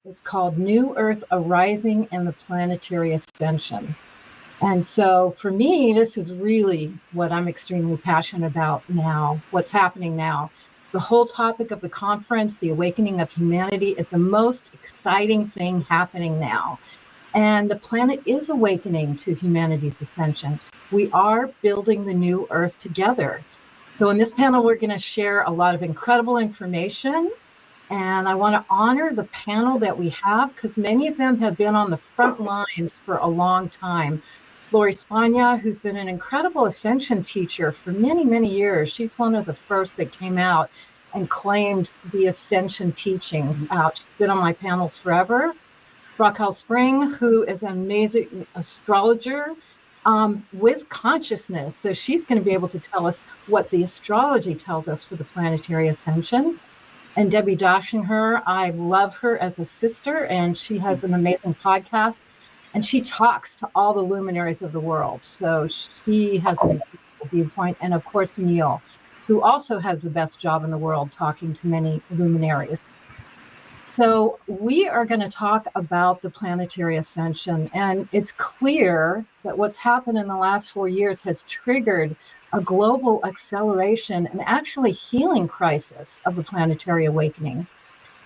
It's called New Earth Arising and the Planetary Ascension. And so for me, this is really what I'm extremely passionate about now, what's happening now. The whole topic of the conference, the awakening of humanity, is the most exciting thing happening now. And the planet is awakening to humanity's ascension. We are building the new Earth together. So in this panel, we're going to share a lot of incredible information. And I want to honor the panel that we have, because many of them have been on the front lines for a long time. Lori Spagna, who's been an incredible Ascension teacher for many, many years. She's one of the first that came out and claimed the Ascension teachings out. She's been on my panels forever. Raquel Spring, who is an amazing astrologer with consciousness. So she's going to be able to tell us what the astrology tells us for the planetary ascension. And Debbie Doshinger, I love her as a sister, and she has an amazing podcast. And she talks to all the luminaries of the world. So she has an incredible viewpoint. And of course, Neil, who also has the best job in the world talking to many luminaries. So we are going to talk about the planetary ascension. And it's clear that what's happened in the last 4 years has triggered a global acceleration and actually healing crisis of the planetary awakening.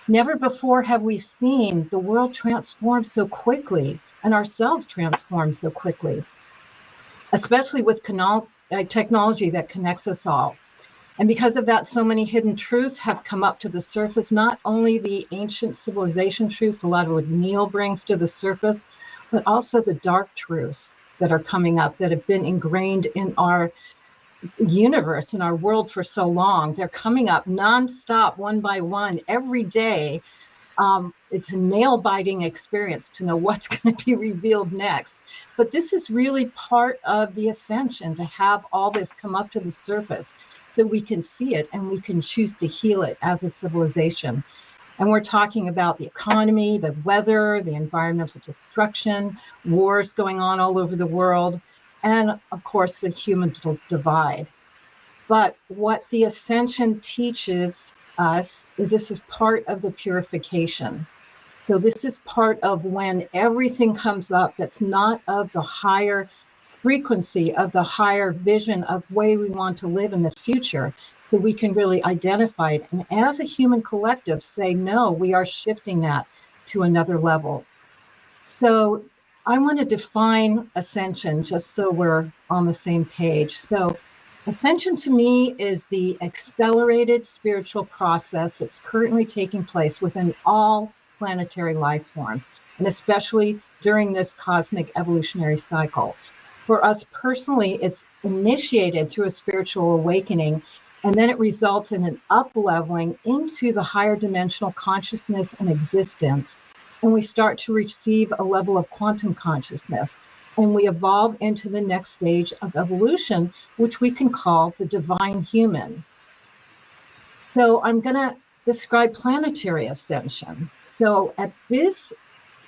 Never before have we seen the world transform so quickly and ourselves transform so quickly, especially with technology that connects us all. And because of that, so many hidden truths have come up to the surface, not only the ancient civilization truths, a lot of what Neil brings to the surface, but also the dark truths that are coming up that have been ingrained in our universe, in our world for so long. They're coming up nonstop, one by one, every day. It's a nail-biting experience to know what's going to be revealed next. But this is really part of the ascension, to have all this come up to the surface so we can see it and we can choose to heal it as a civilization. And we're talking about the economy, the weather, the environmental destruction, wars going on all over the world, and of course, the human divide. But what the ascension teaches us is this is part of the purification. So this is part of when everything comes up that's not of the higher frequency, of the higher vision of way we want to live in the future, so we can really identify it. And as a human collective say, no, we are shifting that to another level. So I want to define ascension just so we're on the same page. So ascension to me is the accelerated spiritual process that's currently taking place within all planetary life forms, and especially during this cosmic evolutionary cycle. For us personally, it's initiated through a spiritual awakening, and then it results in an up-leveling into the higher dimensional consciousness and existence. And we start to receive a level of quantum consciousness, and we evolve into the next stage of evolution, which we can call the divine human. So I'm going to describe planetary ascension. So at this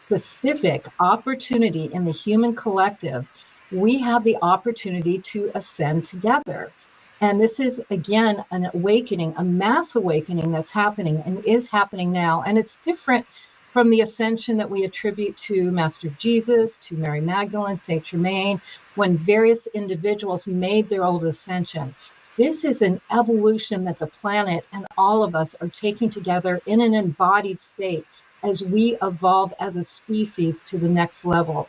specific opportunity in the human collective, we have the opportunity to ascend together. And this is, again, an awakening, a mass awakening that's happening and is happening now. And it's different from the ascension that we attribute to Master Jesus, to Mary Magdalene, Saint Germain, when various individuals made their old ascension. This is an evolution that the planet and all of us are taking together in an embodied state as we evolve as a species to the next level.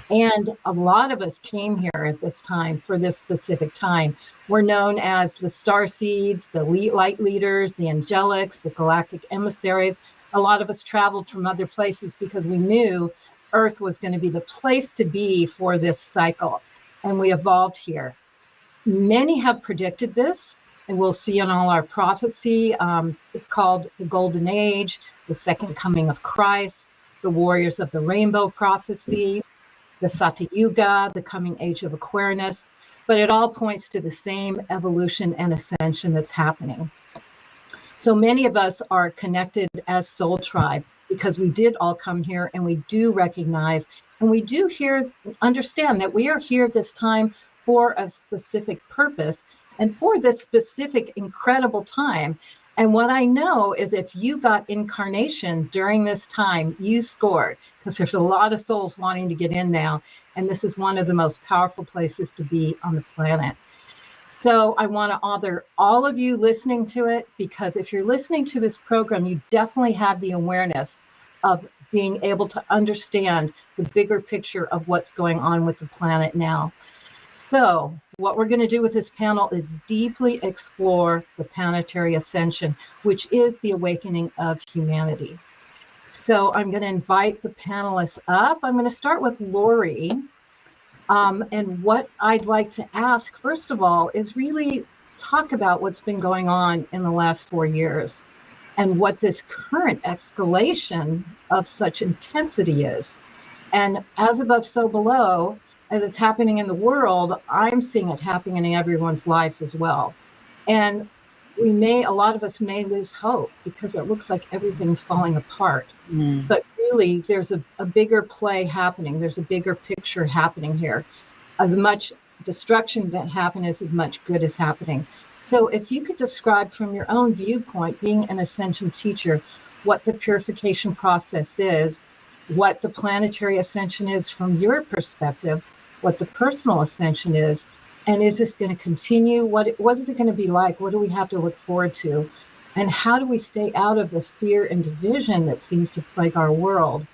And a lot of us came here at this time for this specific time. We're known as the Starseeds, the light leaders, the Angelics, the galactic emissaries. A lot of us traveled from other places because we knew Earth was going to be the place to be for this cycle. And we evolved here. Many have predicted this, and we'll see in all our prophecy. It's called the Golden Age, the Second Coming of Christ, the Warriors of the Rainbow prophecy, the Satyuga, the Coming Age of Aquarius. But it all points to the same evolution and ascension that's happening. So many of us are connected as soul tribe because we did all come here, and we do recognize and we do understand that we are here this time for a specific purpose and for this specific incredible time. And what I know is if you got incarnation during this time, you scored, because there's a lot of souls wanting to get in now. And this is one of the most powerful places to be on the planet. So I want to honor all of you listening to it, because if you're listening to this program, you definitely have the awareness of being able to understand the bigger picture of what's going on with the planet now. So what we're going to do with this panel is deeply explore the planetary ascension, which is the awakening of humanity. So I'm going to invite the panelists up. I'm going to start with Lori. And what I'd like to ask, first of all, is really talk about what's been going on in the last 4 years and what this current escalation of such intensity is. And as above, so below, as it's happening in the world, I'm seeing it happening in everyone's lives as well. And a lot of us may lose hope because it looks like everything's falling apart. But really, there's a bigger play happening. There's a bigger picture happening here. As much destruction that happened as much good is happening. So if you could describe from your own viewpoint, being an Ascension teacher, what the purification process is, what the planetary ascension is from your perspective, what the personal ascension is, and is this going to continue? What is it going to be like? What do we have to look forward to? And how do we stay out of the fear and division that seems to plague our world?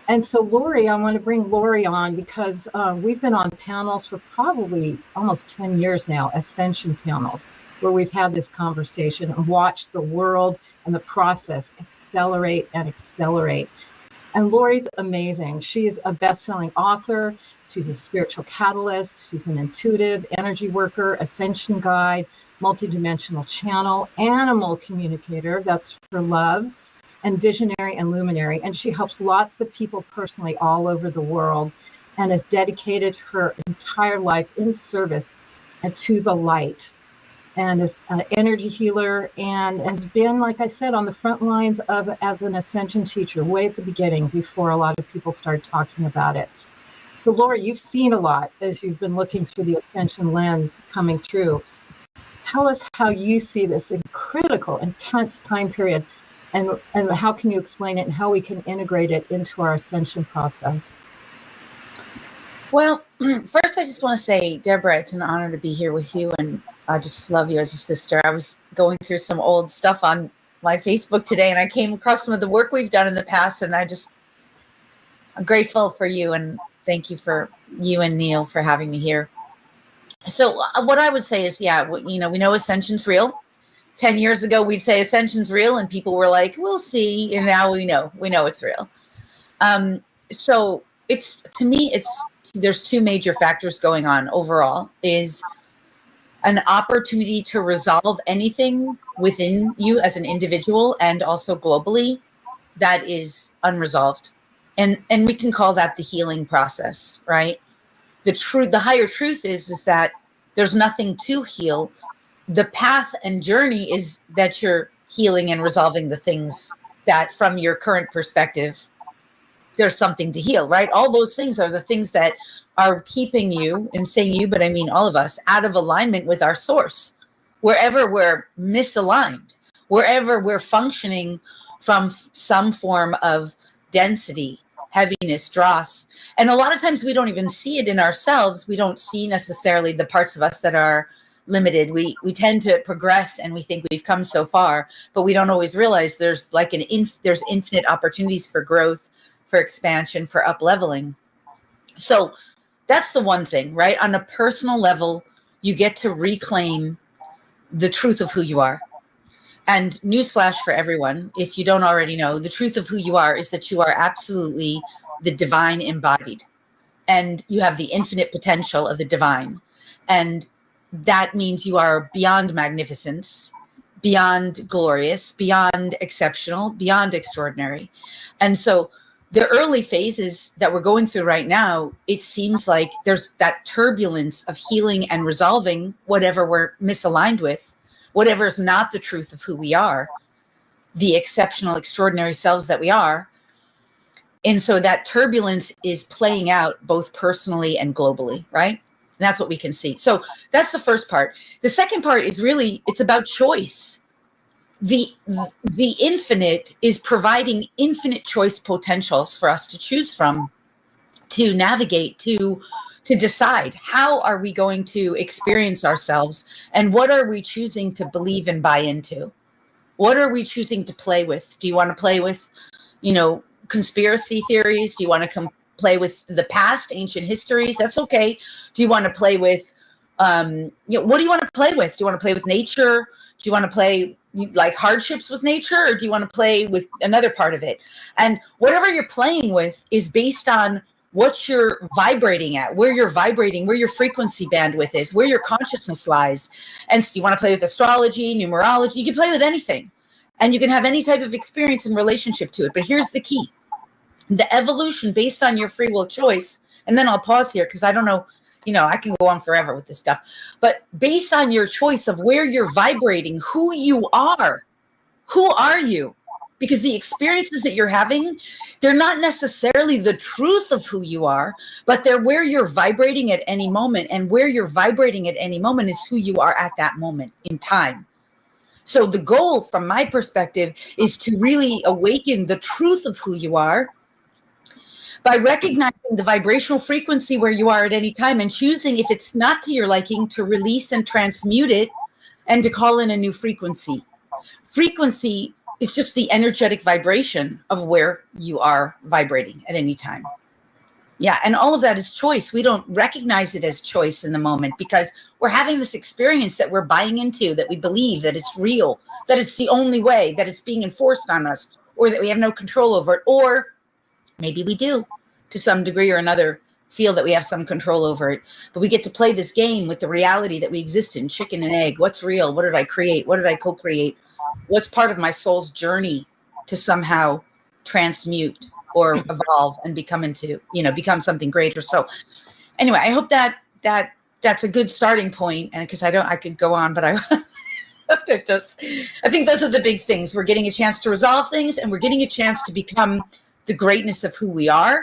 And so Lori, I want to bring Lori on because we've been on panels for probably almost 10 years now, Ascension panels, where we've had this conversation and watched the world and the process accelerate and accelerate. And Lori's amazing. She's a best-selling author. She's a spiritual catalyst. She's an intuitive energy worker, ascension guide, multidimensional channel, animal communicator. That's her love. And visionary and luminary. And she helps lots of people personally all over the world and has dedicated her entire life in service to the light, and is an energy healer and has been, like I said, on the front lines as an Ascension teacher way at the beginning before a lot of people started talking about it. So Laura, you've seen a lot as you've been looking through the Ascension lens coming through. Tell us how you see this critical, intense time period. And how can you explain it and how we can integrate it into our ascension process? Well, first, I just want to say, Deborah, it's an honor to be here with you. And I just love you as a sister. I was going through some old stuff on my Facebook today, and I came across some of the work we've done in the past. And I'm grateful for you. And thank you and Neil for having me here. So what I would say is, we know Ascension's real. 10 years ago, we'd say Ascension's real, and people were like, we'll see. And now we know it's real. So there's two major factors going on overall. Is an opportunity to resolve anything within you as an individual and also globally that is unresolved. And we can call that the healing process, right? The higher truth is that there's nothing to heal. The path and journey is that you're healing and resolving the things that from your current perspective, there's something to heal, right? All those things are the things that are keeping you, and saying you, but I mean all of us, out of alignment with our source. Wherever we're misaligned, wherever we're functioning from some form of density, heaviness, dross. And a lot of times we don't even see it in ourselves. We don't see necessarily the parts of us that are limited. We tend to progress and we think we've come so far, but we don't always realize there's there's infinite opportunities for growth, for expansion, for up leveling. So that's the one thing, right? On a personal level, you get to reclaim the truth of who you are. And newsflash for everyone, if you don't already know, the truth of who you are is that you are absolutely the divine embodied, and you have the infinite potential of the divine. And that means you are beyond magnificence, beyond glorious, beyond exceptional, beyond extraordinary. And so the early phases that we're going through right now, it seems like there's that turbulence of healing and resolving whatever we're misaligned with, whatever is not the truth of who we are, the exceptional, extraordinary selves that we are. And so that turbulence is playing out both personally and globally, right? And that's what we can see. So that's the first part. The second part is really, it's about choice. the infinite is providing infinite choice potentials for us to choose from, to navigate, to decide how are we going to experience ourselves, and what are we choosing to believe and buy into. What are we choosing to play with? Do you want to play with, conspiracy theories? Do you want to play with the past, ancient histories? That's okay. Do you want to play with, what do you want to play with? Do you want to play with nature? Do you want to play like hardships with nature, or do you want to play with another part of it? And whatever you're playing with is based on what you're vibrating at, where you're vibrating, where your frequency bandwidth is, where your consciousness lies. And so you want to play with astrology, numerology, you can play with anything. And you can have any type of experience in relationship to it. But here's the key. The evolution based on your free will choice, and then I'll pause here because I don't know, I can go on forever with this stuff. But based on your choice of where you're vibrating, who you are, who are you? Because the experiences that you're having, they're not necessarily the truth of who you are, but they're where you're vibrating at any moment. And where you're vibrating at any moment is who you are at that moment in time. So the goal from my perspective is to really awaken the truth of who you are by recognizing the vibrational frequency where you are at any time and choosing, if it's not to your liking, to release and transmute it and to call in a new frequency. Frequency is just the energetic vibration of where you are vibrating at any time. Yeah, and all of that is choice. We don't recognize it as choice in the moment because we're having this experience that we're buying into, that we believe that it's real, that it's the only way, that it's being enforced on us, or that we have no control over it. Or maybe we do, to some degree or another, feel that we have some control over it. But we get to play this game with the reality that we exist in, chicken and egg. What's real? What did I create? What did I co-create? What's part of my soul's journey to somehow transmute or evolve and become something greater. So anyway, I hope that's a good starting point. And because I could go on, but I think those are the big things. We're getting a chance to resolve things, and we're getting a chance to become the greatness of who we are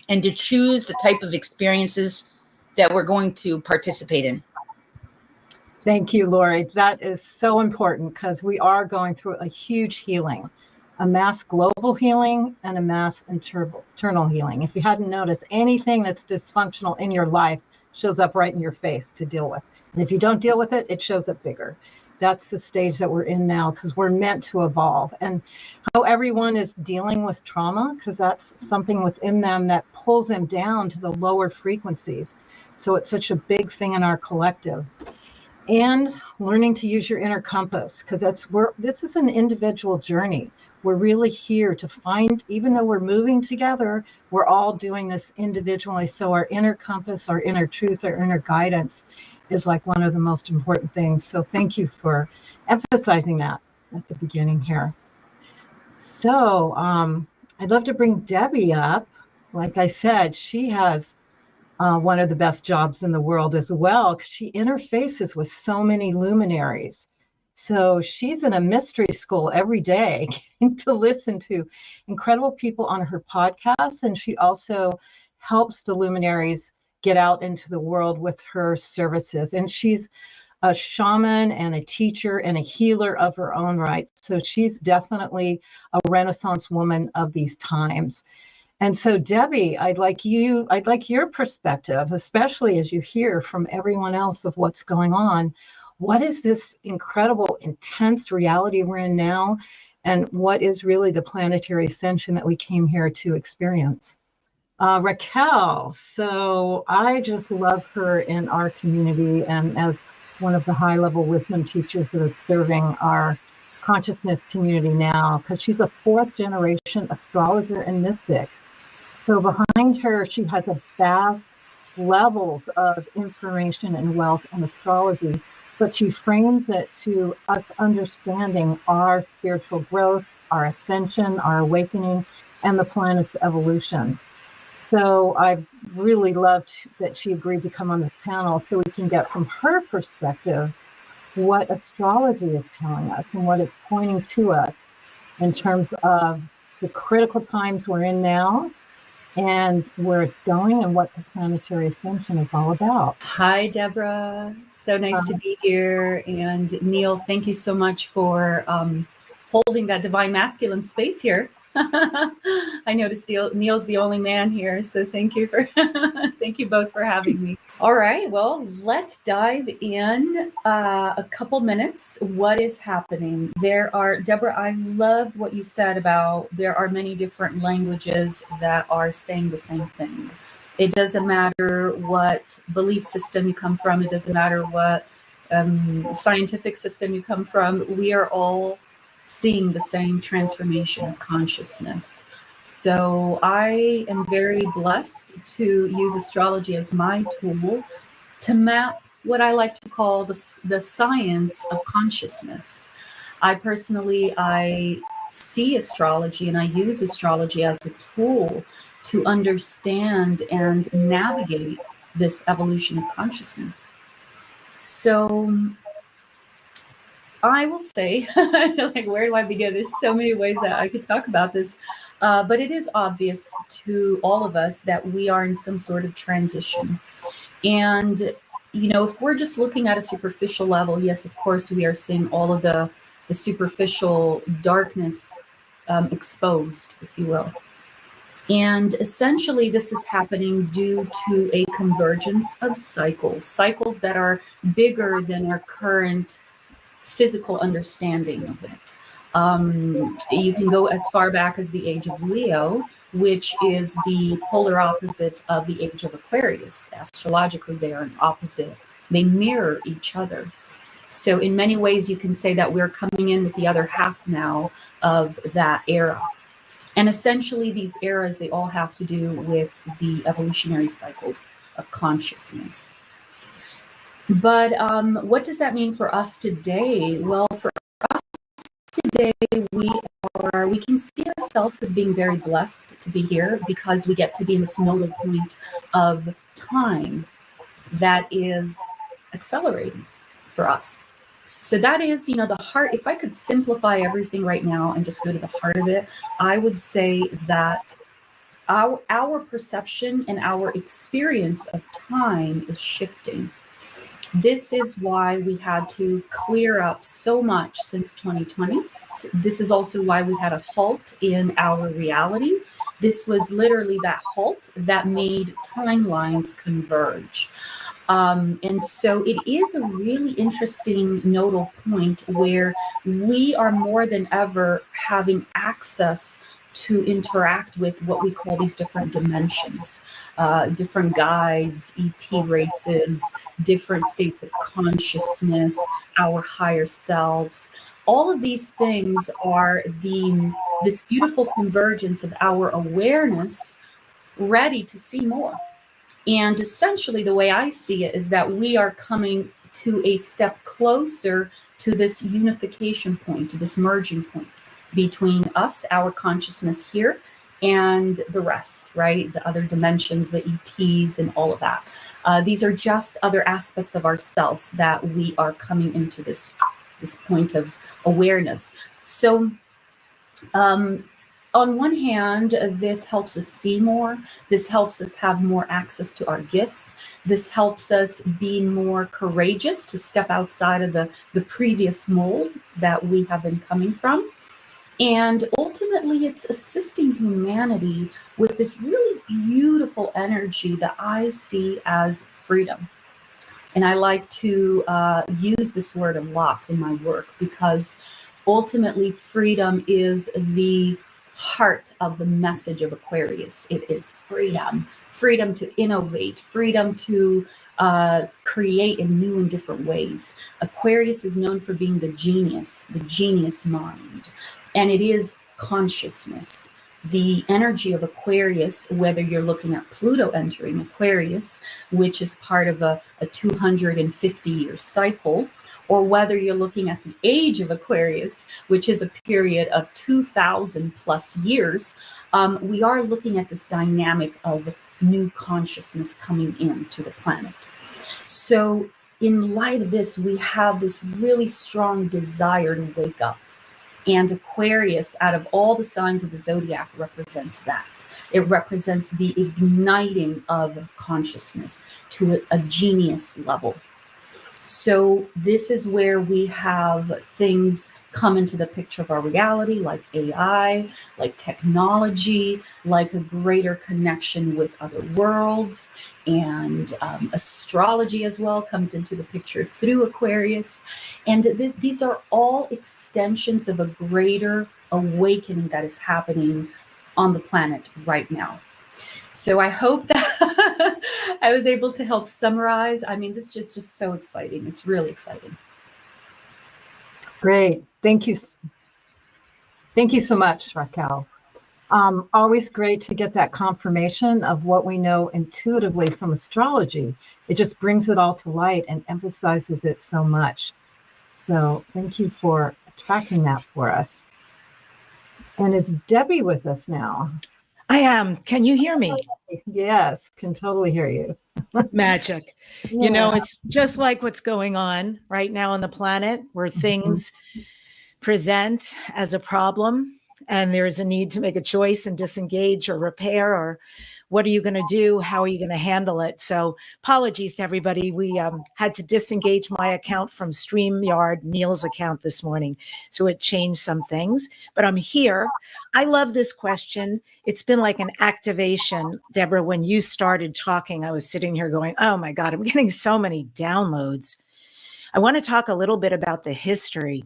and to choose the type of experiences that we're going to participate in. Thank you, Lori. That is so important because we are going through a huge healing. A mass global healing and a mass internal healing. If you hadn't noticed, anything that's dysfunctional in your life shows up right in your face to deal with. And if you don't deal with it, it shows up bigger. That's the stage that we're in now because we're meant to evolve. And how everyone is dealing with trauma, because that's something within them that pulls them down to the lower frequencies. So it's such a big thing in our collective. And learning to use your inner compass, because this is an individual journey. We're really here to find, even though we're moving together, we're all doing this individually. So our inner compass, our inner truth, our inner guidance is like one of the most important things. So thank you for emphasizing that at the beginning here. So I'd love to bring Debbie up. Like I said, she has one of the best jobs in the world as well, because she interfaces with so many luminaries. So she's in a mystery school every day getting to listen to incredible people on her podcast. And she also helps the luminaries get out into the world with her services. And she's a shaman and a teacher and a healer of her own right. So she's definitely a Renaissance woman of these times. And so, Debbie, I'd like your perspective, especially as you hear from everyone else of what's going on. What is this incredible, intense reality we're in now? And what is really the planetary ascension that we came here to experience? Raquel, so I just love her in our community and as one of the high-level wisdom teachers that is serving our consciousness community now, because she's a fourth-generation astrologer and mystic. So behind her, she has a vast levels of information and wealth in astrology, but she frames it to us understanding our spiritual growth, our ascension, our awakening, and the planet's evolution. So I really loved that she agreed to come on this panel so we can get from her perspective what astrology is telling us and what it's pointing to us in terms of the critical times we're in now, and where it's going and what the planetary ascension is all about. Hi, Deborah. So nice to be here. And Neil, thank you so much for holding that divine masculine space here. I noticed Neil's the only man here, so thank you for thank you both for having me. All right, well, let's dive in a couple minutes. What is happening? Deborah, I loved what you said about there are many different languages that are saying the same thing. It doesn't matter what belief system you come from. It doesn't matter what scientific system you come from. We are all seeing the same transformation of consciousness. So I am very blessed to use astrology as my tool to map what I like to call the science of consciousness. I see astrology and I use astrology as a tool to understand and navigate this evolution of consciousness. So I will say, like, where do I begin? There's so many ways that I could talk about this, but it is obvious to all of us that we are in some sort of transition. And, you know, if we're just looking at a superficial level, yes, of course, we are seeing all of the superficial darkness exposed, if you will. And essentially, this is happening due to a convergence of cycles that are bigger than our current physical understanding of it. You can go as far back as the age of Leo, which is the polar opposite of the age of Aquarius. Astrologically, they are an opposite. They mirror each other. So in many ways, you can say that we're coming in with the other half now of that era. And essentially, these eras, they all have to do with the evolutionary cycles of consciousness. But what does that mean for us today? Well, for us today, we can see ourselves as being very blessed to be here because we get to be in this nodal point of time that is accelerating for us. So that is, you know, the heart. If I could simplify everything right now and just go to the heart of it, I would say that our perception and our experience of time is shifting. This is why we had to clear up so much since 2020. So this is also why we had a halt in our reality. This was literally that halt that made timelines converge. And so it is a really interesting nodal point where we are more than ever having access to interact with what we call these different dimensions, different guides, ET races, different states of consciousness, our higher selves. All of these things are this beautiful convergence of our awareness ready to see more. And essentially the way I see it is that we are coming to a step closer to this unification point, to this merging point between us, our consciousness here, and the rest, right? The other dimensions, the ETs and all of that. These are just other aspects of ourselves that we are coming into this point of awareness. So on one hand, this helps us see more. This helps us have more access to our gifts. This helps us be more courageous to step outside of the previous mold that we have been coming from. And ultimately, it's assisting humanity with this really beautiful energy that I see as freedom. And I like to use this word a lot in my work because ultimately freedom is the heart of the message of Aquarius. It is freedom, freedom to innovate, freedom to create in new and different ways. Aquarius is known for being the genius mind. And it is consciousness. The energy of Aquarius, whether you're looking at Pluto entering Aquarius, which is part of a 250-year cycle, or whether you're looking at the age of Aquarius, which is a period of 2,000 plus years, we are looking at this dynamic of new consciousness coming into the planet. So in light of this, we have this really strong desire to wake up. And Aquarius, out of all the signs of the zodiac, represents that. It represents the igniting of consciousness to a genius level. So this is where we have things come into the picture of our reality, like AI, like technology, like a greater connection with other worlds, and astrology as well comes into the picture through Aquarius. And these are all extensions of a greater awakening that is happening on the planet right now. So I hope that I was able to help summarize. I mean, this is just so exciting. It's really exciting. Great. Thank you. Thank you so much, Raquel. Always great to get that confirmation of what we know intuitively from astrology. It just brings it all to light and emphasizes it so much. So thank you for tracking that for us. And is Debbie with us now? I am. Can you hear me? Yes, can totally hear you. Magic. Yeah. You know, it's just like what's going on right now on the planet, where things present as a problem and there is a need to make a choice and disengage or repair, or what are you going to do? How are you going to handle it? So apologies to everybody. We had to disengage my account from StreamYard, Neil's account this morning. So it changed some things, but I'm here. I love this question. It's been like an activation. Deborah, when you started talking, I was sitting here going, oh my God, I'm getting so many downloads. I want to talk a little bit about the history.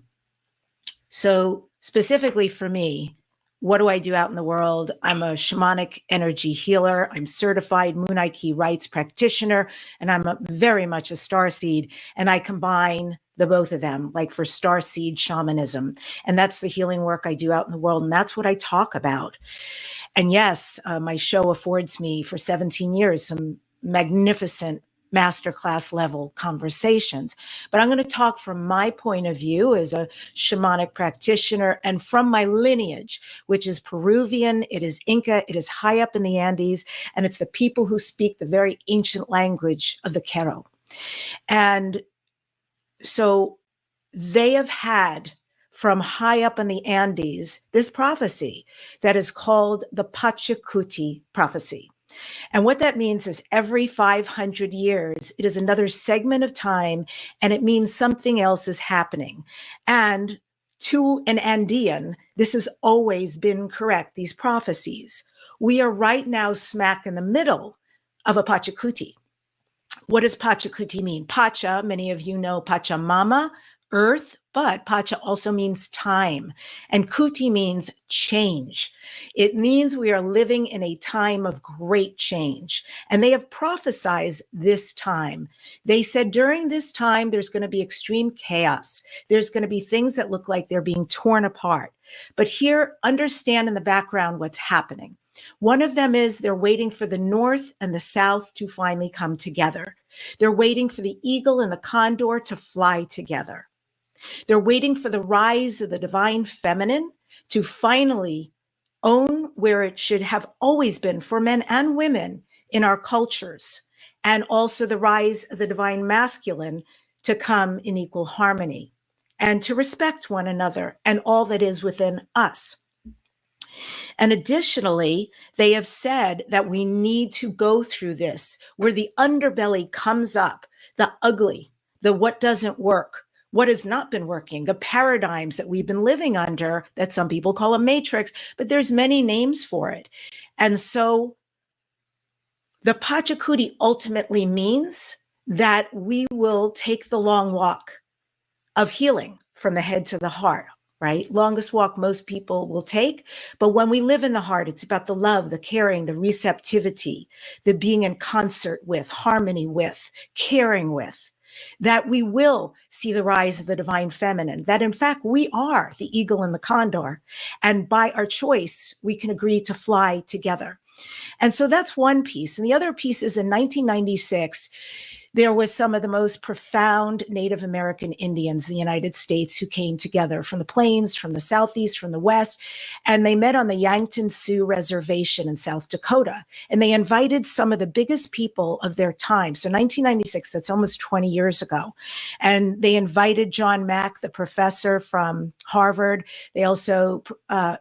So specifically for me, what do I do out in the world? I'm a shamanic energy healer. I'm certified Moon Key Rights practitioner, and I'm very much a starseed. And I combine the both of them, like for starseed shamanism. And that's the healing work I do out in the world. And that's what I talk about. And yes, my show affords me for 17 years some magnificent masterclass level conversations. But I'm going to talk from my point of view as a shamanic practitioner and from my lineage, which is Peruvian, it is Inca, it is high up in the Andes, and it's the people who speak the very ancient language of the Quero. And so they have had from high up in the Andes this prophecy that is called the Pachacuti prophecy. And what that means is every 500 years, it is another segment of time, and it means something else is happening. And to an Andean, this has always been correct, these prophecies. We are right now smack in the middle of a Pachacuti. What does Pachacuti mean? Pacha, many of you know Pachamama, earth, but Pacha also means time. And Kuti means change. It means we are living in a time of great change. And they have prophesied this time. They said during this time, there's going to be extreme chaos. There's going to be things that look like they're being torn apart. But here, understand in the background what's happening. One of them is they're waiting for the North and the South to finally come together. They're waiting for the eagle and the condor to fly together. They're waiting for the rise of the divine feminine to finally own where it should have always been for men and women in our cultures, and also the rise of the divine masculine to come in equal harmony and to respect one another and all that is within us. And additionally, they have said that we need to go through this where the underbelly comes up, the ugly, the what doesn't work, what has not been working, the paradigms that we've been living under that some people call a matrix, but there's many names for it. And so the Pachacuti ultimately means that we will take the long walk of healing from the head to the heart, right? Longest walk most people will take. But when we live in the heart, it's about the love, the caring, the receptivity, the being in concert with, harmony with, caring with, that we will see the rise of the divine feminine, that in fact we are the eagle and the condor. And by our choice, we can agree to fly together. And so that's one piece. And the other piece is in 1996, there was some of the most profound Native American Indians in the United States who came together from the plains, from the Southeast, from the West, and they met on the Yankton Sioux Reservation in South Dakota. And they invited some of the biggest people of their time. So 1996, that's almost 20 years ago. And they invited John Mack, the professor from Harvard. They also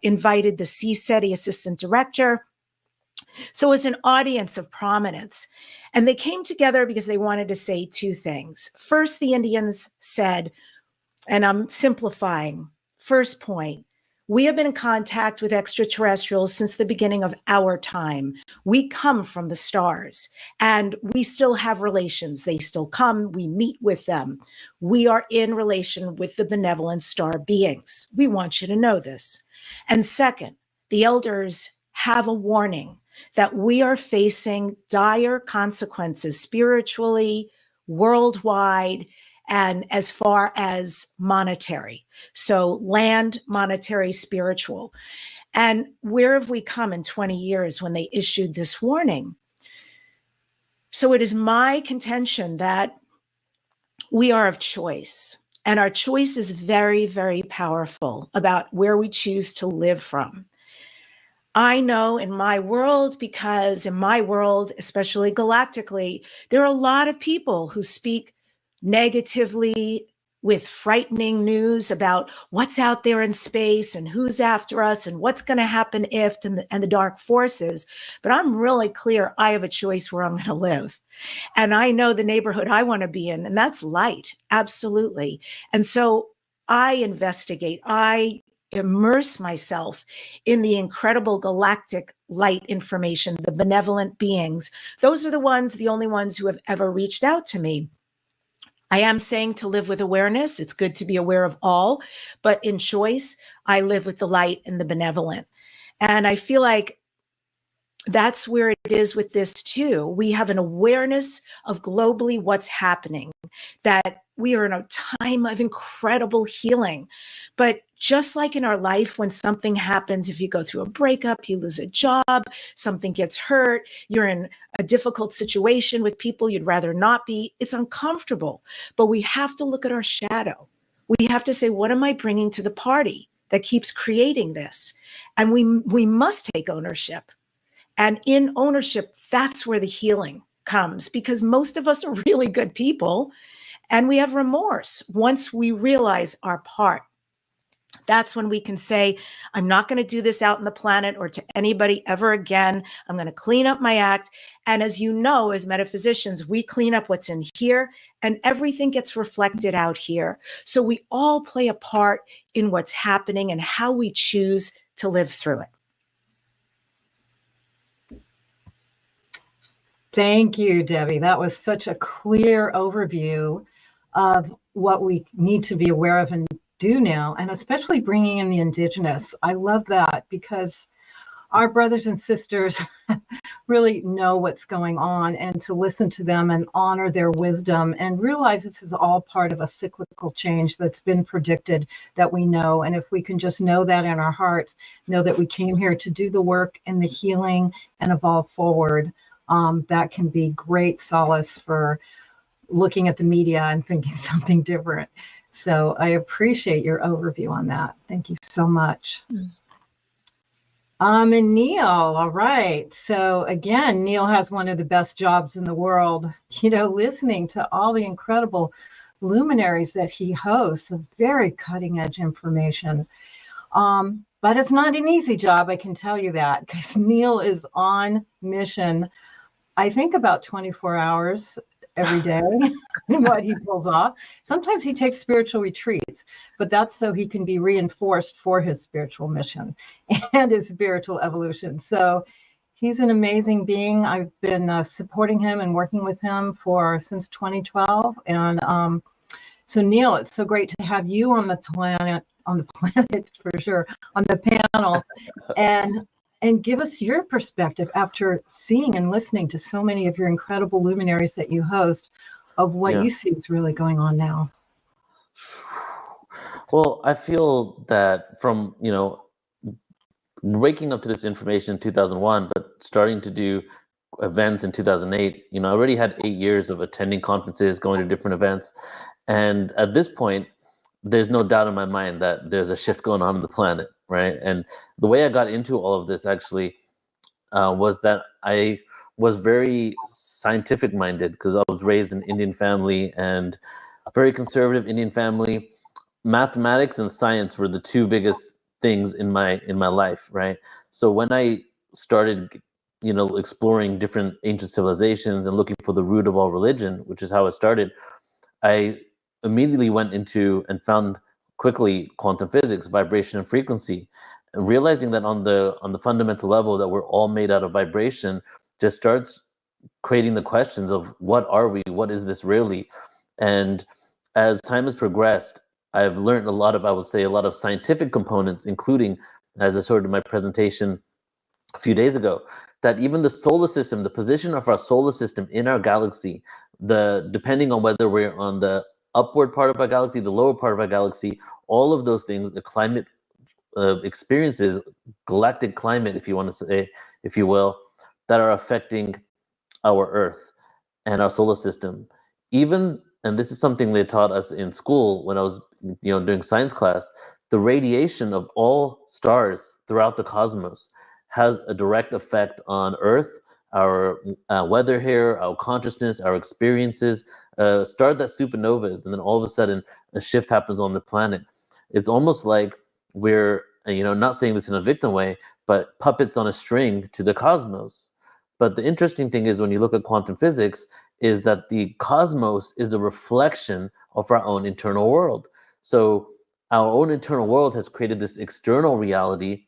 invited the CSETI assistant director. So it was an audience of prominence. And they came together because they wanted to say two things. First, the Indians said, and I'm simplifying, first point, we have been in contact with extraterrestrials since the beginning of our time. We come from the stars and we still have relations. They still come, we meet with them. We are in relation with the benevolent star beings. We want you to know this. And second, the elders have a warning that we are facing dire consequences spiritually, worldwide, and as far as monetary. So land, monetary, spiritual. And where have we come in 20 years when they issued this warning? So it is my contention that we are of choice. And our choice is very, very powerful about where we choose to live from. I know in my world, because in my world, especially galactically, there are a lot of people who speak negatively with frightening news about what's out there in space and who's after us and what's going to happen if and the dark forces. But I'm really clear I have a choice where I'm going to live. And I know the neighborhood I want to be in, and that's light, absolutely. And so I investigate, I immerse myself in the incredible galactic light information, the benevolent beings. Those are the only ones who have ever reached out to me. I am saying to live with awareness. It's good to be aware of all, but in choice, I live with the light and the benevolent. And I feel like that's where it is with this too. We have an awareness of globally what's happening, that we are in a time of incredible healing. But just like in our life, when something happens, if you go through a breakup, you lose a job, something gets hurt, you're in a difficult situation with people you'd rather not be, it's uncomfortable. But we have to look at our shadow. We have to say, what am I bringing to the party that keeps creating this? And we must take ownership. And in ownership, that's where the healing comes, because most of us are really good people and we have remorse. Once we realize our part, that's when we can say, I'm not going to do this out in the planet or to anybody ever again. I'm going to clean up my act. And as you know, as metaphysicians, we clean up what's in here and everything gets reflected out here. So we all play a part in what's happening and how we choose to live through it. Thank you, Debbie. That was such a clear overview of what we need to be aware of and do now, and especially bringing in the indigenous. I love that because our brothers and sisters really know what's going on, and to listen to them and honor their wisdom and realize this is all part of a cyclical change that's been predicted that we know. And if we can just know that in our hearts, know that we came here to do the work and the healing and evolve forward, that can be great solace for looking at the media and thinking something different. So I appreciate your overview on that. Thank you so much. And Neil, all right. So again, Neil has one of the best jobs in the world, listening to all the incredible luminaries that he hosts of very cutting edge information. But it's not an easy job, I can tell you that, because Neil is on mission, I think about 24 hours every day, what he pulls off. Sometimes he takes spiritual retreats, but that's so he can be reinforced for his spiritual mission and his spiritual evolution. So he's an amazing being. I've been supporting him and working with him since 2012. And so Neil, it's so great to have you on the planet for sure, on the panel, and give us your perspective after seeing and listening to so many of your incredible luminaries that you host of what you see is really going on now. Well, I feel that from, waking up to this information in 2001, but starting to do events in 2008, I already had 8 years of attending conferences, going to different events. And at this point, there's no doubt in my mind that there's a shift going on the planet, right? And the way I got into all of this actually was that I was very scientific minded because I was raised in an Indian family and a very conservative Indian family. Mathematics and science were the two biggest things in my life, right? So when I started, exploring different ancient civilizations and looking for the root of all religion, which is how it started, I immediately went into and found quickly quantum physics, vibration and frequency, and realizing that on the fundamental level that we're all made out of vibration just starts creating the questions of what are we, what is this really? And as time has progressed, I've learned a lot of, I would say, a lot of scientific components, including, as I sort of my presentation a few days ago, that even the solar system, the position of our solar system in our galaxy, depending on whether we're on the upward part of our galaxy, the lower part of our galaxy, all of those things, the climate experiences, galactic climate, if you want to say, if you will, that are affecting our Earth and our solar system. Even, and this is something they taught us in school when I was, doing science class, the radiation of all stars throughout the cosmos has a direct effect on Earth, our weather here, our consciousness, our experiences. Start that supernovas, and then all of a sudden a shift happens on the planet. It's almost like we're, not saying this in a victim way, but puppets on a string to the cosmos. But the interesting thing is when you look at quantum physics is that the cosmos is a reflection of our own internal world. So our own internal world has created this external reality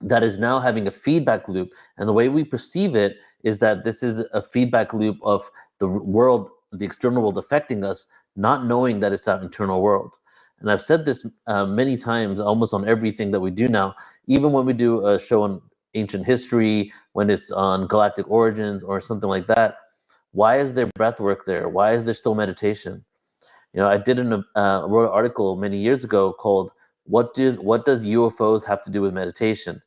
that is now having a feedback loop. And the way we perceive it is that this is a feedback loop of the world, the external world affecting us, not knowing that it's our internal world. And I've said this many times, almost on everything that we do now, even when we do a show on ancient history, when it's on galactic origins or something like that. Why is there breath work there? Why is there still meditation? I did wrote an article many years ago called what does UFOs have to do with meditation?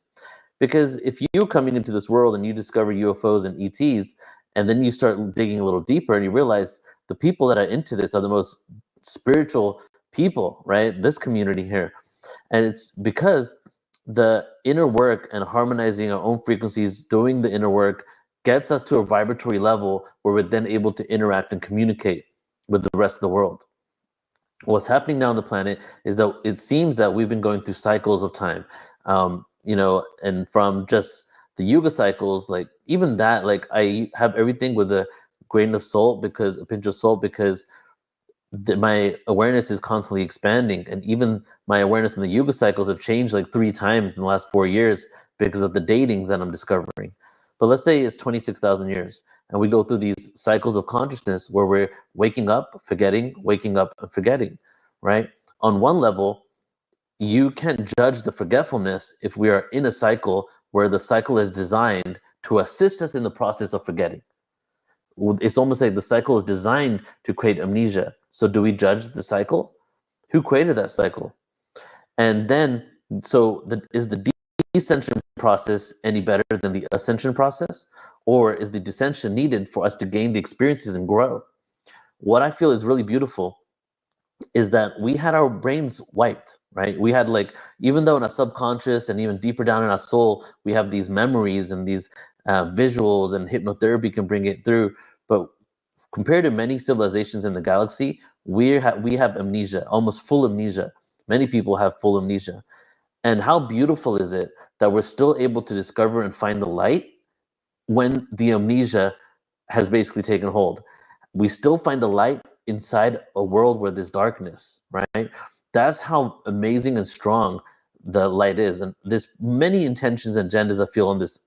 Because if you're coming into this world and you discover UFOs and ETs, and then you start digging a little deeper and you realize the people that are into this are the most spiritual people, right? This community here. And it's because the inner work and harmonizing our own frequencies, doing the inner work, gets us to a vibratory level where we're then able to interact and communicate with the rest of the world. What's happening now on the planet is that it seems that we've been going through cycles of time, and from just the yuga cycles, like even that, like I have everything with a grain of salt, because a pinch of salt, because my awareness is constantly expanding, and even my awareness in the yuga cycles have changed like 3 times in the last 4 years because of the datings that I'm discovering. But let's say it's 26,000 years, and we go through these cycles of consciousness where we're waking up, forgetting, waking up, and forgetting, right? On one level, you can't judge the forgetfulness if we are in a cycle where the cycle is designed to assist us in the process of forgetting. It's almost like the cycle is designed to create amnesia. So do we judge the cycle? Who created that cycle? And then, is the descension process any better than the ascension process? Or is the descension needed for us to gain the experiences and grow? What I feel is really beautiful is that we had our brains wiped, right? We had, like, even though in our subconscious and even deeper down in our soul, we have these memories and these visuals, and hypnotherapy can bring it through. But compared to many civilizations in the galaxy, we have amnesia, almost full amnesia. Many people have full amnesia. And how beautiful is it that we're still able to discover and find the light when the amnesia has basically taken hold? We still find the light inside a world where there's darkness, right? That's how amazing and strong the light is. And there's many intentions and agendas I feel on this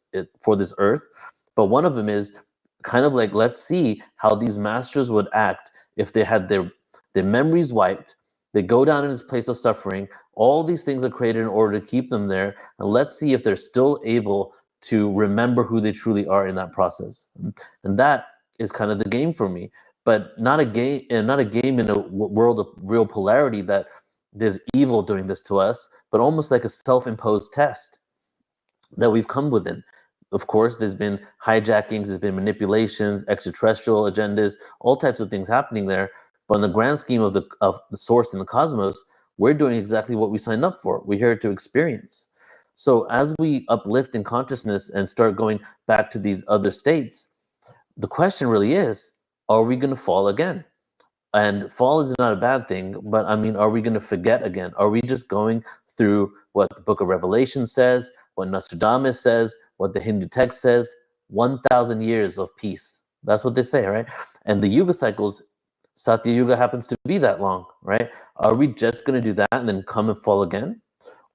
for this earth, but one of them is kind of like, let's see how these masters would act if they had their memories wiped. They go down in this place of suffering. All these things are created in order to keep them there, and let's see if they're still able to remember who they truly are in that process. And that is kind of the game for me. But not a game in a world of real polarity that there's evil doing this to us, but almost like a self-imposed test that we've come within. of course, there's been hijackings, there's been manipulations, extraterrestrial agendas, all types of things happening there. But in the grand scheme of the source in the cosmos, we're doing exactly what we signed up for. We're here to experience. So as we uplift in consciousness and start going back to these other states, the question really is, are we going to fall again? And fall is not a bad thing, but I mean, are we going to forget again? Are we just going through what the Book of Revelation says, what Nostradamus says, what the Hindu text says? 1,000 years of peace. That's what they say, right? And the Yuga cycles, Satya Yuga happens to be that long, right? Are we just going to do that and then come and fall again?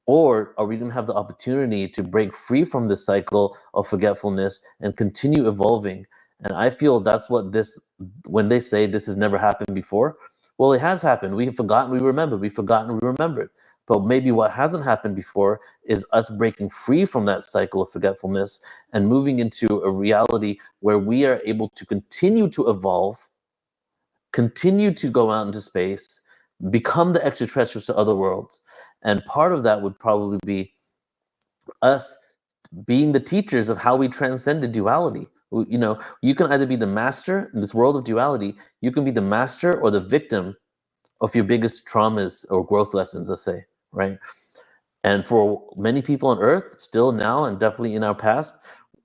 Or are we going to have the opportunity to break free from this cycle of forgetfulness and continue evolving? And I feel that's what this, when they say this has never happened before, well, it has happened. We've forgotten, we remember. We've forgotten, we remembered. But maybe what hasn't happened before is us breaking free from that cycle of forgetfulness and moving into a reality where we are able to continue to evolve, continue to go out into space, become the extraterrestrials to other worlds. And part of that would probably be us being the teachers of how we transcend the duality. You know, you can either be the master in this world of duality, you can be the master or the victim of your biggest traumas or growth lessons, let's say, right? And for many people on Earth, still now and definitely in our past,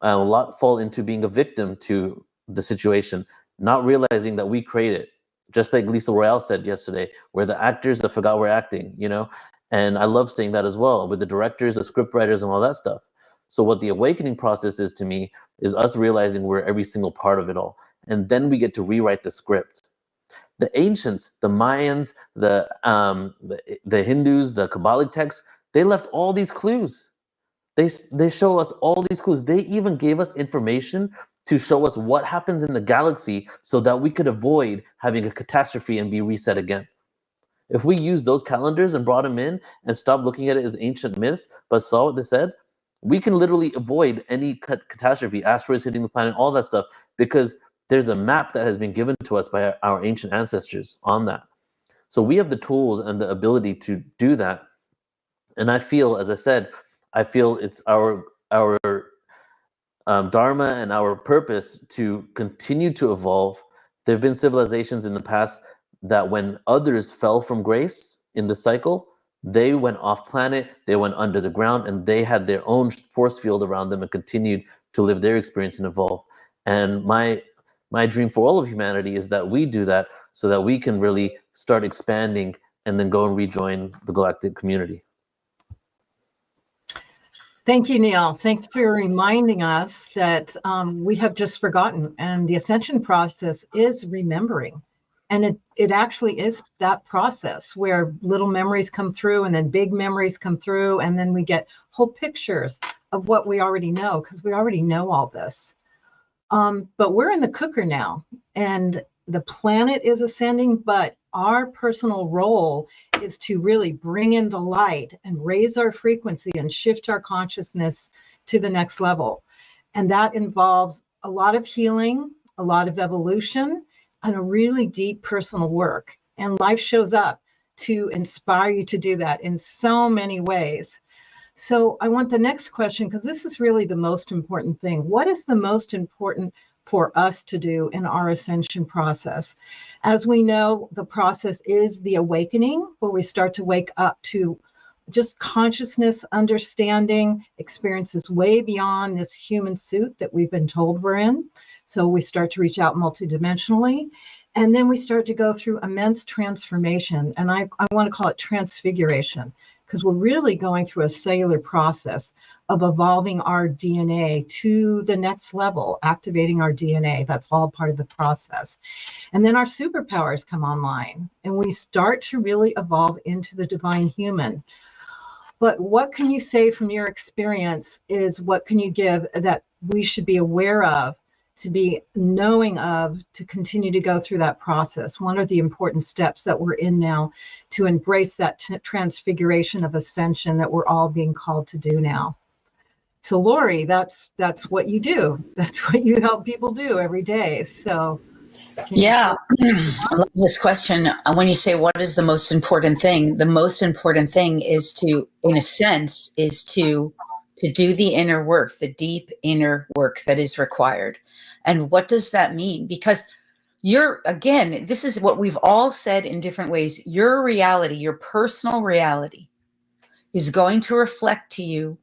a lot fall into being a victim to the situation, not realizing that we create it. Just like Lisa Royale said yesterday, we're the actors that forgot we're acting, you know? And I love saying that as well, with the directors, the script writers, and all that stuff. So what the awakening process is to me is us realizing we're every single part of it all. And then we get to rewrite the script. The ancients, the Mayans, the Hindus, the Kabbalic texts, they left all these clues. They show us all these clues. They even gave us information to show us what happens in the galaxy so that we could avoid having a catastrophe and be reset again. If we use those calendars and brought them in and stopped looking at it as ancient myths, but saw what they said, we can literally avoid any catastrophe, asteroids hitting the planet, all that stuff, because there's a map that has been given to us by our ancient ancestors on that. So we have the tools and the ability to do that. And I feel, as I said, I feel it's our dharma and our purpose to continue to evolve. There have been civilizations in the past that when others fell from grace in the cycle, they went off planet, they went under the ground, and they had their own force field around them and continued to live their experience and evolve. And my dream for all of humanity is that we do that so that we can really start expanding and then go and rejoin the galactic community. Thank you, Neil. Thanks for reminding us that we have just forgotten, and the ascension process is remembering. And it actually is that process where little memories come through and then big memories come through, and then we get whole pictures of what we already know, because we already know all this. But we're in the cooker now, and the planet is ascending, but our personal role is to really bring in the light and raise our frequency and shift our consciousness to the next level. And that involves a lot of healing, a lot of evolution, and a really deep personal work. And life shows up to inspire you to do that in so many ways. So I want the next question, because this is really the most important thing. What is the most important for us to do in our ascension process? As we know, the process is the awakening, where we start to wake up to just consciousness, understanding, experiences way beyond this human suit that we've been told we're in. So we start to reach out multidimensionally. And then we start to go through immense transformation. And I want to call it transfiguration, because we're really going through a cellular process of evolving our DNA to the next level, activating our DNA. That's all part of the process. And then our superpowers come online, and we start to really evolve into the divine human. But what can you say from your experience is what can you give that we should be aware of, to be knowing of, to continue to go through that process? What are the important steps that we're in now to embrace that transfiguration of ascension that we're all being called to do now? So Lori, that's what you do. That's what you help people do every day. So yeah, I love this question. When you say what is the most important thing is to, in a sense, is to to do the inner work, the deep inner work that is required. And what does that mean? Because again, this is what we've all said in different ways. Your reality, your personal reality, is going to reflect to you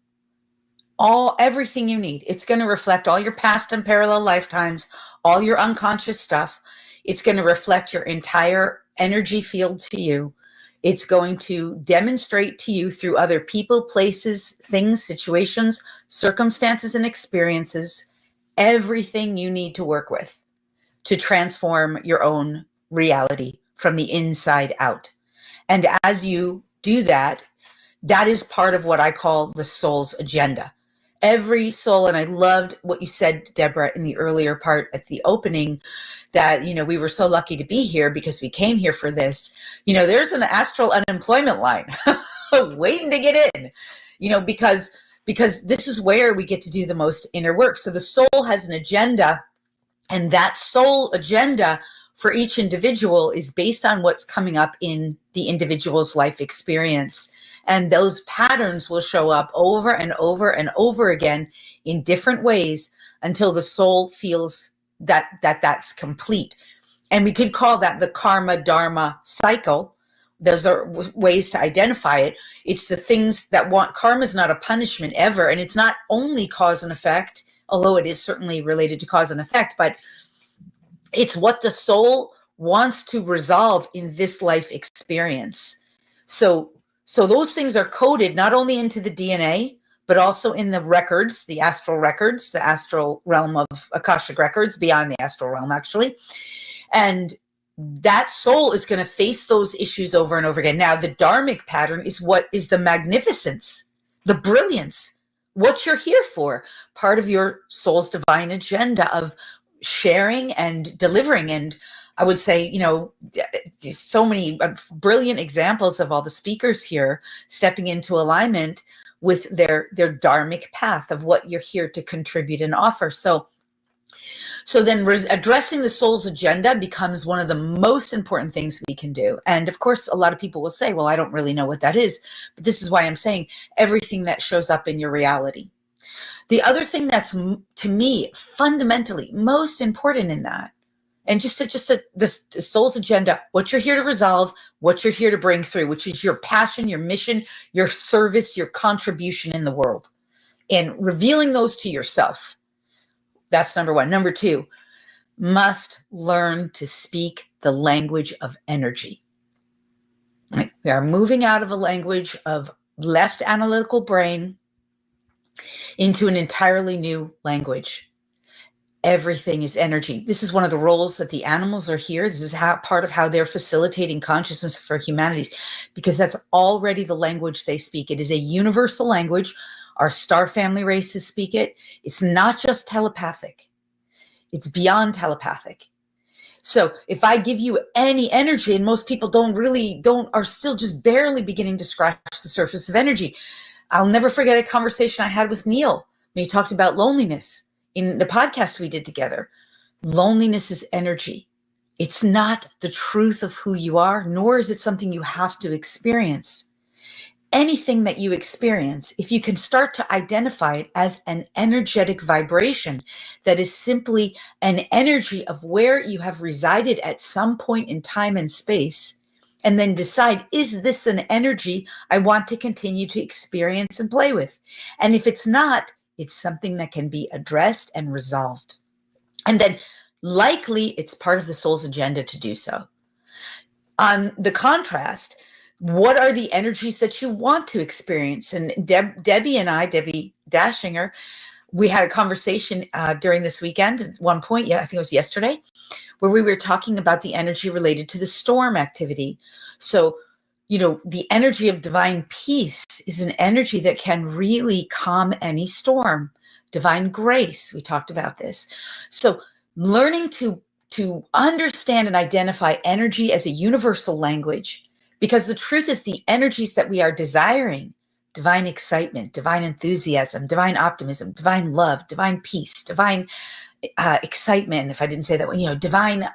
everything you need. It's going to reflect all your past and parallel lifetimes, all your unconscious stuff. It's going to reflect your entire energy field to you. It's going to demonstrate to you through other people, places, things, situations, circumstances, and experiences, everything you need to work with to transform your own reality from the inside out. And as you do that, that is part of what I call the soul's agenda. Every soul, and I loved what you said, Deborah, in the earlier part at the opening, that, we were so lucky to be here because we came here for this. There's an astral unemployment line waiting to get in, because this is where we get to do the most inner work. So the soul has an agenda, and that soul agenda for each individual is based on what's coming up in the individual's life experience. And those patterns will show up over and over and over again in different ways until the soul feels that that's complete. And we could call that the karma dharma cycle. Those are ways to identify it. It's the things that karma is not a punishment ever. And it's not only cause and effect, although it is certainly related to cause and effect, but it's what the soul wants to resolve in this life experience. So those things are coded not only into the DNA, but also in the records, the astral realm of Akashic records, beyond the astral realm, actually. And that soul is going to face those issues over and over again. Now, the dharmic pattern is what is the magnificence, the brilliance, what you're here for, part of your soul's divine agenda of sharing and delivering. And I would say, so many brilliant examples of all the speakers here stepping into alignment with their dharmic path of what you're here to contribute and offer. So then addressing the soul's agenda becomes one of the most important things we can do. And of course, a lot of people will say, well, I don't really know what that is. But this is why I'm saying everything that shows up in your reality. The other thing that's, to me, fundamentally most important in that, and the soul's agenda, what you're here to resolve, what you're here to bring through, which is your passion, your mission, your service, your contribution in the world, and revealing those to yourself. That's number one. Number two, must learn to speak the language of energy. Right? We are moving out of a language of left analytical brain into an entirely new language. Everything is energy. This is one of the roles that the animals are here. This is part of how they're facilitating consciousness for humanities, because that's already the language they speak. It is a universal language. Our star family races speak it. It's not just telepathic. It's beyond telepathic. So if I give you any energy, and most people are still just barely beginning to scratch the surface of energy. I'll never forget a conversation I had with Neil when he talked about loneliness. In the podcast we did together, loneliness is energy. It's not the truth of who you are, nor is it something you have to experience. Anything that you experience, if you can start to identify it as an energetic vibration, that is simply an energy of where you have resided at some point in time and space, and then decide, is this an energy I want to continue to experience and play with? And if it's not, it's something that can be addressed and resolved. And then likely it's part of the soul's agenda to do so. On the contrast, what are the energies that you want to experience? And Debbie Dashinger, we had a conversation during this weekend at one point, I think it was yesterday, where we were talking about the energy related to the storm activity. So, the energy of divine peace is an energy that can really calm any storm. Divine grace, we talked about this. So learning to understand and identify energy as a universal language, because the truth is the energies that we are desiring, divine excitement, divine enthusiasm, divine optimism, divine love, divine peace, divine excitement, if I didn't say that one, divine,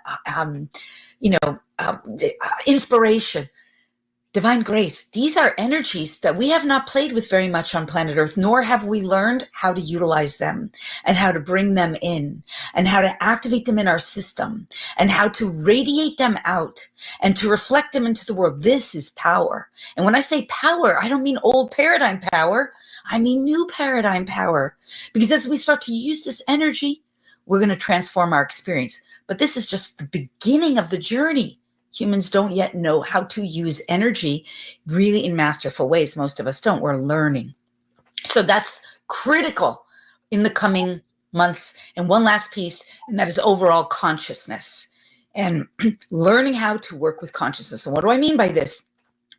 inspiration. divine grace. These are energies that we have not played with very much on planet Earth, nor have we learned how to utilize them and how to bring them in and how to activate them in our system and how to radiate them out and to reflect them into the world. This is power. And when I say power, I don't mean old paradigm power. I mean new paradigm power. Because as we start to use this energy, we're going to transform our experience. But this is just the beginning of the journey. Humans don't yet know how to use energy really in masterful ways. Most of us don't. We're learning. So that's critical in the coming months. And one last piece, and that is overall consciousness and learning how to work with consciousness. And what do I mean by this?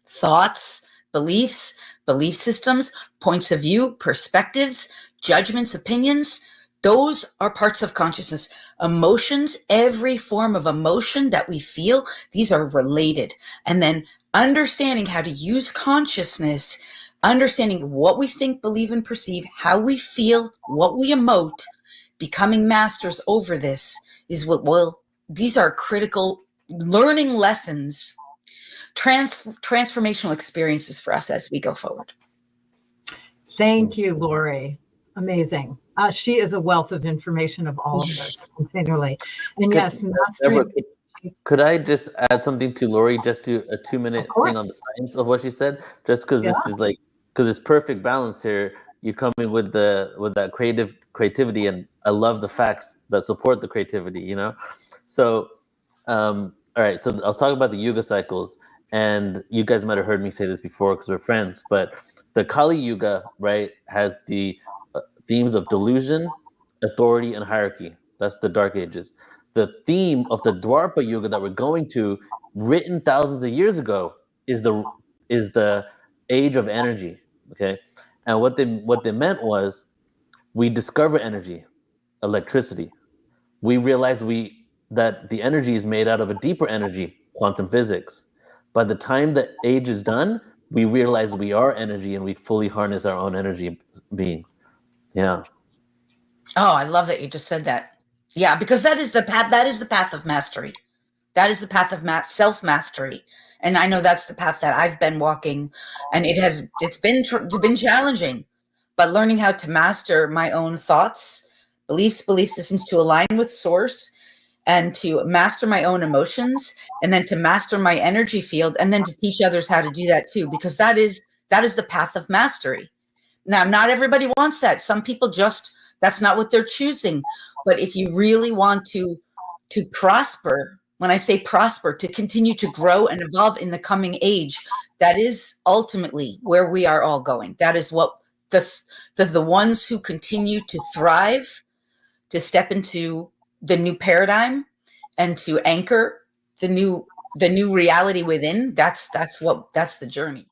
Thoughts, beliefs, belief systems, points of view, perspectives, judgments, opinions. Those are parts of consciousness. Emotions, every form of emotion that we feel, these are related. And then understanding how to use consciousness, understanding what we think, believe, and perceive, how we feel, what we emote, becoming masters over this is these are critical learning lessons, transformational experiences for us as we go forward. Thank you, Lori. Amazing. She is a wealth of information of all of this continually. And yes, mastering. Could I just add something to Lori? Just do a 2-minute thing on the science of what she said, just because this is because it's perfect balance here. You come in with that creativity, and I love the facts that support the creativity. You know, so all right. So I was talking about the Yuga cycles, and you guys might have heard me say this before because we're friends. But the Kali Yuga, right, has the themes of delusion, authority, and hierarchy. That's the Dark Ages. The theme of the Dwapara Yuga that we're going to, written thousands of years ago, is the age of energy. Okay, and what they meant was we discover energy, electricity. We realize that the energy is made out of a deeper energy, quantum physics. By the time the age is done, we realize we are energy and we fully harness our own energy beings. Yeah. Oh, I love that you just said that. Yeah, because that is the path. That is the path of mastery. That is the path of self-mastery. And I know that's the path that I've been walking, and it's been challenging, but learning how to master my own thoughts, beliefs, belief systems, to align with source, and to master my own emotions, and then to master my energy field, and then to teach others how to do that too, because that is the path of mastery. Now, not everybody wants that. Some people that's not what they're choosing. But if you really want to prosper, when I say prosper, to continue to grow and evolve in the coming age, that is ultimately where we are all going. That is what the ones who continue to thrive, to step into the new paradigm and to anchor the new reality within. That's the journey.